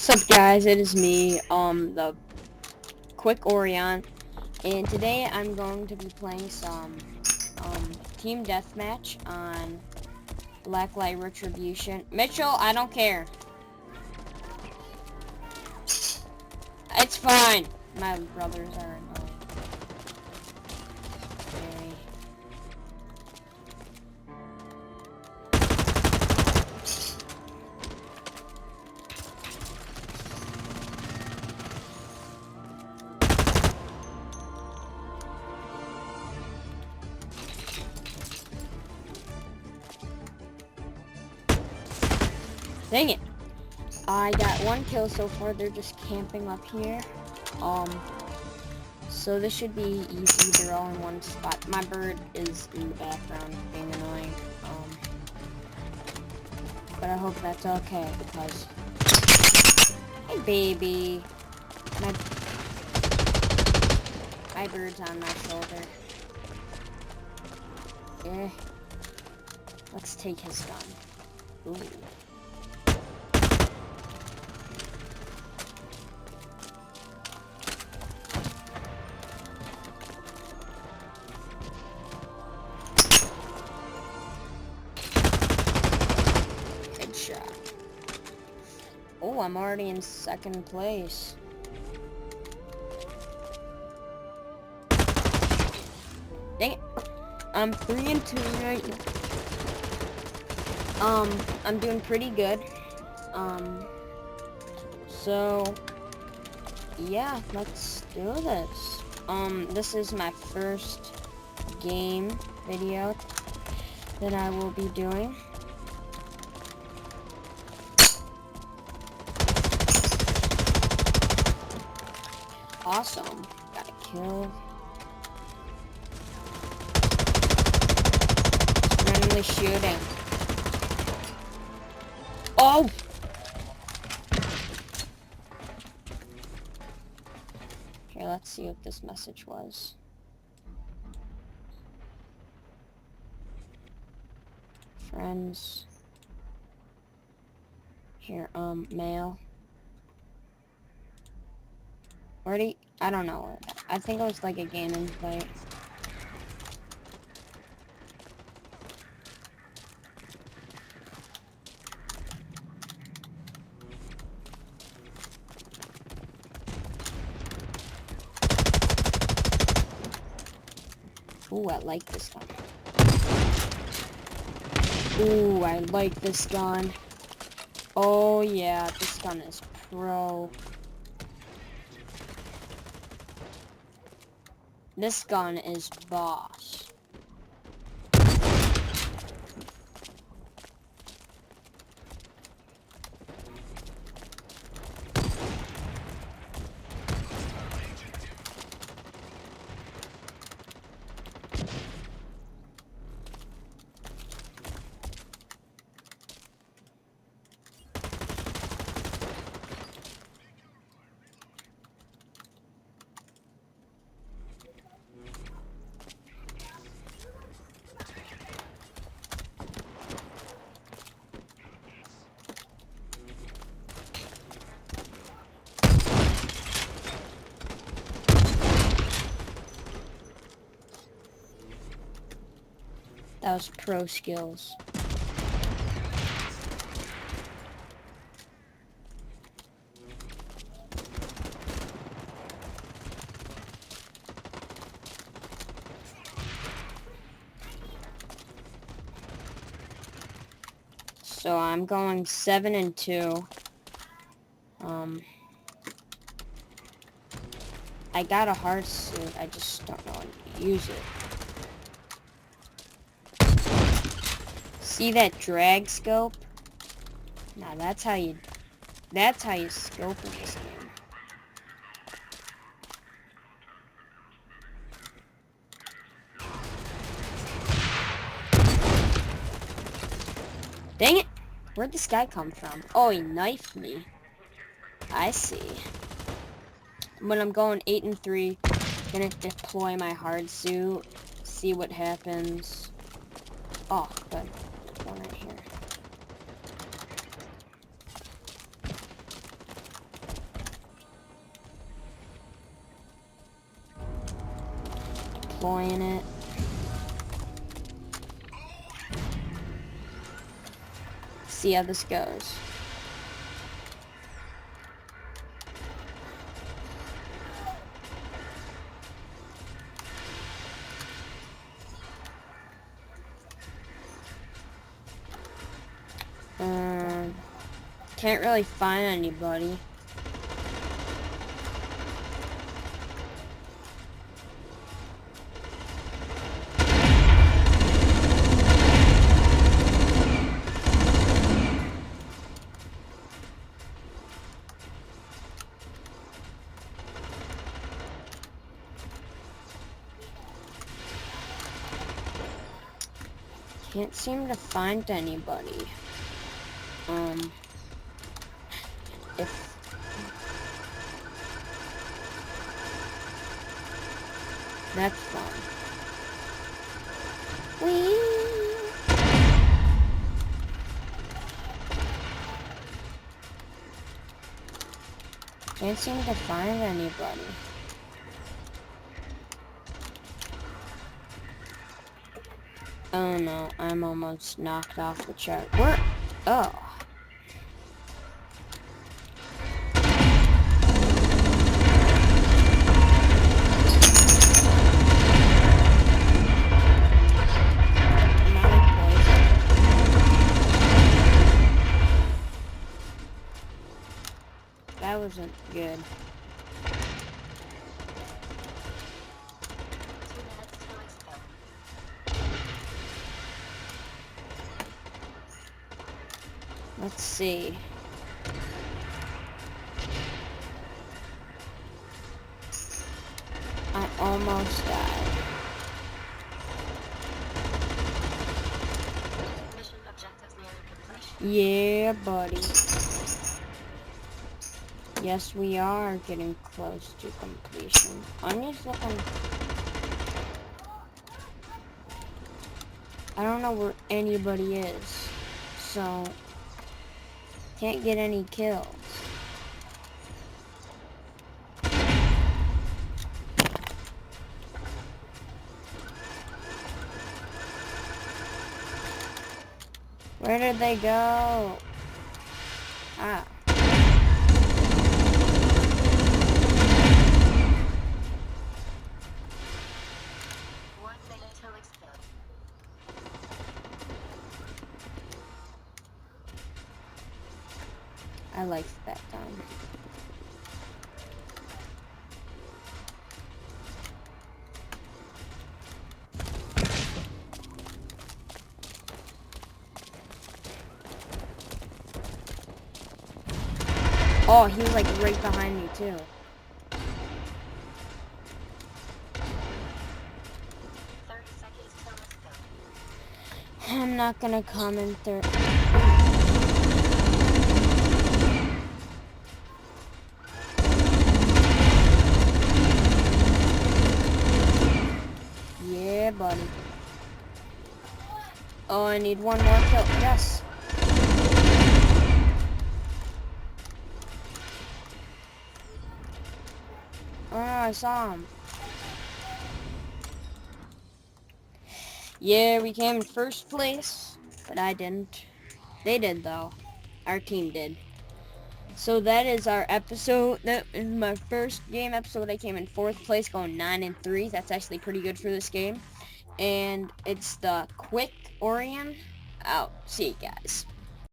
What's up, guys? It is me, the Quic Orion, and today I'm going to be playing some, team deathmatch on Blacklight Retribution. Mitchell, I don't care. It's fine. My brothers are annoying. Okay. Dang it. I got one kill so far. They're just camping up here. So this should be easy. They're all in one spot. My bird is in the background being annoying. But I hope that's okay because... Hey, baby. My bird's on my shoulder. Yeah. Let's take his gun. Ooh. Shot. Oh, I'm already in second place. Dang it. I'm 3-2 right now. I'm doing pretty good. So yeah, let's do this. This is my first game video that I will be doing. Awesome. Got a kill. Randomly shooting. Oh! Here, let's see what this message was. Friends. Here, mail. Already, I don't know. I think it was like a game invite. Ooh, I like this gun. Ooh, I like this gun. Oh yeah, this gun is pro. This gun is boss. That was pro skills. So I'm going 7-2. I got a hard suit. I just don't know how to use it. See that drag scope? Now that's how you scope in this game. Dang it! Where'd this guy come from? Oh, he knifed me. I see. But I'm going 8-3. Gonna deploy my hard suit. See what happens. Oh, good. One right here. deploying it. See how this goes. Can't really find anybody. Can't seem to find anybody. That's fun. Whee! Can't seem to find anybody. Oh no, I'm almost knocked off the chart. Where? Oh. That wasn't good. Let's see. I almost died. Mission objectives near completion. Yeah, buddy. Yes, we are getting close to completion. I'm just looking. I don't know where anybody is, so can't get any kills. Where did they go? Ah. One minute till expelled. I like that gun. Oh, he was like right behind me too. 30 seconds till expelled. I'm not gonna comment there. Yeah, buddy. Oh, I need one more kill. Yes. Oh, I saw him. Yeah, we came in first place, but I didn't. They did, though. Our team did. So that is our episode. That is my first game episode. I came in 4th place, going 9-3. That's actually pretty good for this game. And it's the Quic Orion. Out. See you guys.